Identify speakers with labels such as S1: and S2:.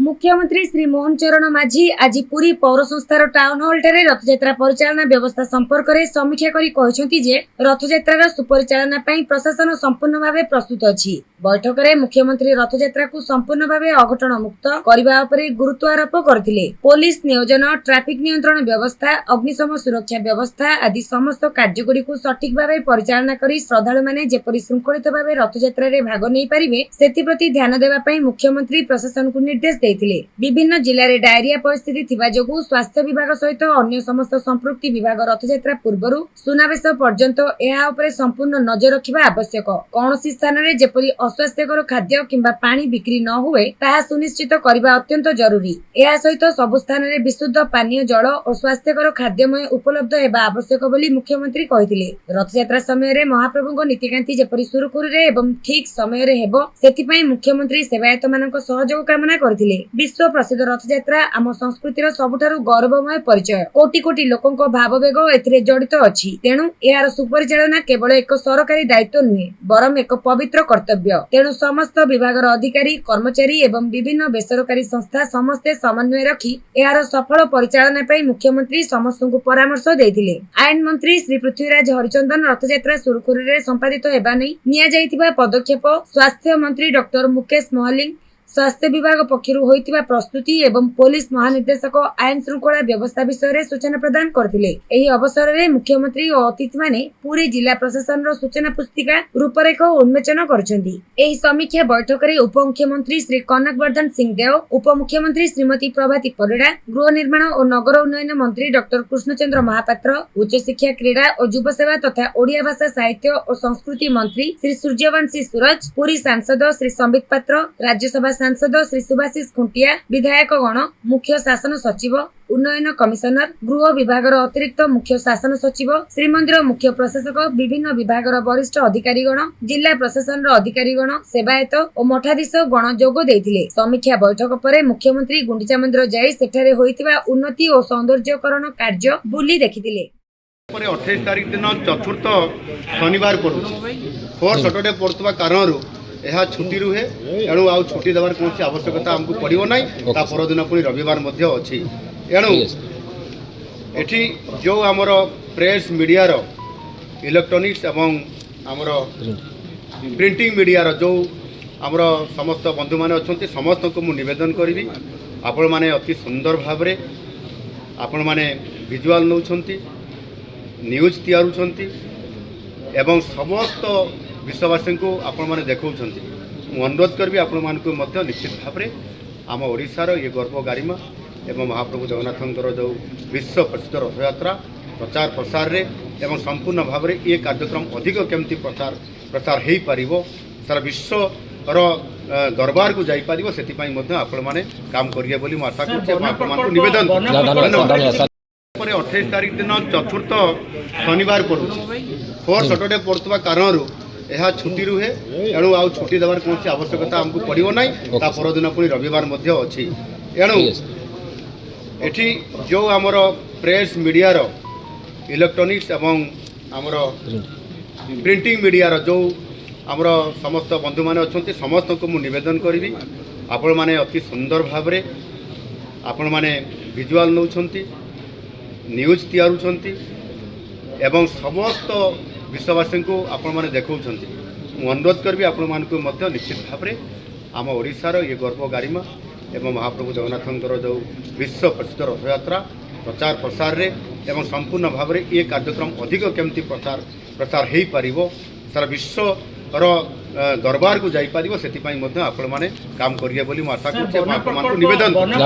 S1: मुख्यमंत्री श्री मोहन चरण माझी आज पुरी पौर संस्थार टाउन हॉल ठारे रथयात्रा परिचालना व्यवस्था संपर्क में समीक्षा करी कहछंती जे रथयात्रा सुपरिचालना पई प्रशासन संपूर्ण भावे प्रस्तुत अछि। बैठक में मुख्यमंत्री रथयात्रा को संपूर्ण भावे अघटन मुक्त करबा उपरे गुरुत्व आरोप करथिले। पुलिस नियोजन, ट्रैफिक नियंत्रण व्यवस्था, अग्निशम सुरक्षा व्यवस्था आदि समस्त कार्यगुड़ी को सठिक भावे परिचालना करी श्रद्धालु माने जेपरि श्रृंखलित भावे रथयात्रा रे भाग नै पारिबे सेति प्रति ध्यान देबा पई मुख्यमंत्री प्रशासन को निर्देश देथिले। विभिन्न जिल्ला रे डायरिया परिस्थिति थिबा जोगु स्वास्थ्य विभाग सहित अन्य समस्त संपृक्ति विभाग रथयात्रा पूर्वरु सुनावेश पर्यंत एहा उपरे संपूर्ण नजर रखिबा आवश्यक। कौनसी स्थान रे जेपरि अस्वास्थ्यकर खाद्य किंबा पानी बिक्री न हुए ताहा सुनिश्चित करबा अत्यंत जरूरी। एहा सहित सब स्थान रे विशुद्ध पानीय जल और स्वास्थ्यकर खाद्यमय उपलब्ध हेबा आवश्यक बोली मुख्यमंत्री कहिथिले। रथयात्रा समय रे महाप्रभुको नीतिकांति जेपरि सुरखुरु रे एवं ठीक समय रे हेबो सेति पई मुख्यमंत्री सेवायत मानक सहयोग कामना करथिले। विश्व प्रसिद्ध रथयात्रा आम संस्कृतिर सबुठारु गौरवमय परिचय। कोटी कोटी लोकंको भाववेग एथिरे जड़ित अछि। तेणु एहार सुपरिचालना केवल एक सरकारी दायित्व नुहे बरम एक पवित्र कर्तव्य। तेणु समस्त विभागर अधिकारी, कर्मचारी एवं विभिन्न बेसरकारी संस्था समस्ते समन्वय रखी एहार सफल परिचालना पई मुख्यमंत्री समस्तଙ୍କୁ परामर्श देथिले। आईन मंत्री श्री पृथ्वीराज हरिचंदन रथयात्रा सुरखुरु रे संपादित हेबा नै निया जाइतिबा पदक्षेप, स्वास्थ्य मंत्री डॉक्टर मुकेश महलिंग, स्वास्थ्य विभाग पक्षरु होइतिबा प्रस्तुति एवं पुलिस महानिर्देशक आईन श्रृंखला व्यवस्था विषय रे सूचना प्रदान करथिले। एही अवसर रे मुख्यमंत्री और अतिथि माने पूरी जिला प्रशासन रो सूचना पुस्तिका रूपरेख उन्मोचन करछंती। एही समीक्षा बैठक रे उपमुख्यमंत्री श्री कनकवर्धन सिंह देव, उपमुख्यमंत्री श्रीमती प्रभाती परिड़ा, गृह निर्माण और नगर उन्नयन मंत्री डॉक्टर कृष्णचंद्र महापात्र, उच्च शिक्षा, क्रीड़ा और युव सेवा तथा ओडिया भाषा साहित्य और संस्कृति मंत्री श्री सूर्यवंशी सूरज, पुरी सांसद श्री संबित पात्र, राज्यसभा सांसद श्री सुभाषिष खुंटिया, विधायक गण, मुख्य शासन सचिव, उन्नयन कमिशनर, गृह विभागर अतिरिक्त मुख्य शासन सचिव, श्रीमंदिर मुख्य प्रशासक, विभिन्न विभागर वरिष्ठ अधिकारीगण, जिला प्रशासन अधिकारीगण, सेवायत और मठाधीश गण जोग देथिले। समीक्षा बैठक पर मुख्यमंत्री गुंडीचा मंदिर जाई सेठारे होइतिबा उन्नति और सौंदर्यकरण कार्य बुली देखिथिले।
S2: 28 तारिख दिन चतुर्थ शनिवार पड़ू 4 सैटरडे पड़ुवा कारण यह छुट्टी रुहे। एणु आउ छुट्टी देवार कौन आवश्यकता आमको पड़ो ना। परदिन पुणी रविवार अच्छी। एणु एठी जो आमर प्रेस मीडियार इलेक्ट्रोनिक्स एवं आमर प्रिंटिंग मीडियार जो आमर समस्त बंधु मैंने अच्छा समस्त को मुझे निवेदन करी आपण मैंने अति सुंदर भाव आपण मैंने विजुआल नौ न्यूज तैयारुंट एवं समस्त विश्ववासी को आपण मैंने देखा। मु अनुरोध करी आपण मानक निश्चित भाव में आम ओडिशार ये गर्व गारिमा एवं महाप्रभु जगन्नाथंकर जो विश्व प्रसिद्ध रथयात्रा प्रचार प्रसार रे एवं संपूर्ण भाव में ये कार्यक्रम अधिक केमती प्रसार हो पार सारा विश्वर दरबार को जापर से आपण मैंने काम करिए बोली मु आशा कर निवेदन। 28 तारिख दिन चतुर्थ शनिवार पड़ू 4 सैटरडे पड़ुवा कारण यह छुट्टी रुहे। एणु आउ छुट्टी देवार कौन आवश्यकता आमको पड़ो ना। परदिन पुणी रविवार अच्छी। एणु एठी जो आमर प्रेस मीडियार इलेक्ट्रोनिक्स एवं आमर प्रिंटिंग मीडियार जो आमर समस्त बंधु मैंने अच्छा समस्त को मुझे निवेदन करी आपण मैंने अति सुंदर भाव में आपण मैंने विजुआल नौ न्यूज तैयारुंट एवं समस्त विश्ववासी को आपण मैंने देखा। मु अनुरोध करी आपण मानक निश्चित भाव में आम ओडिशार ये गर्व गारिमा एवं महाप्रभु जगन्नाथंकर जो विश्व प्रसिद्ध रथयात्रा प्रचार प्रसार रे एवं संपूर्ण भाव में ये कार्यक्रम अधिक केमती प्रसार हो पार सारा विश्वर दरबार को जापर से आपण मैंने काम करिए बोली मु आशा कर निवेदन।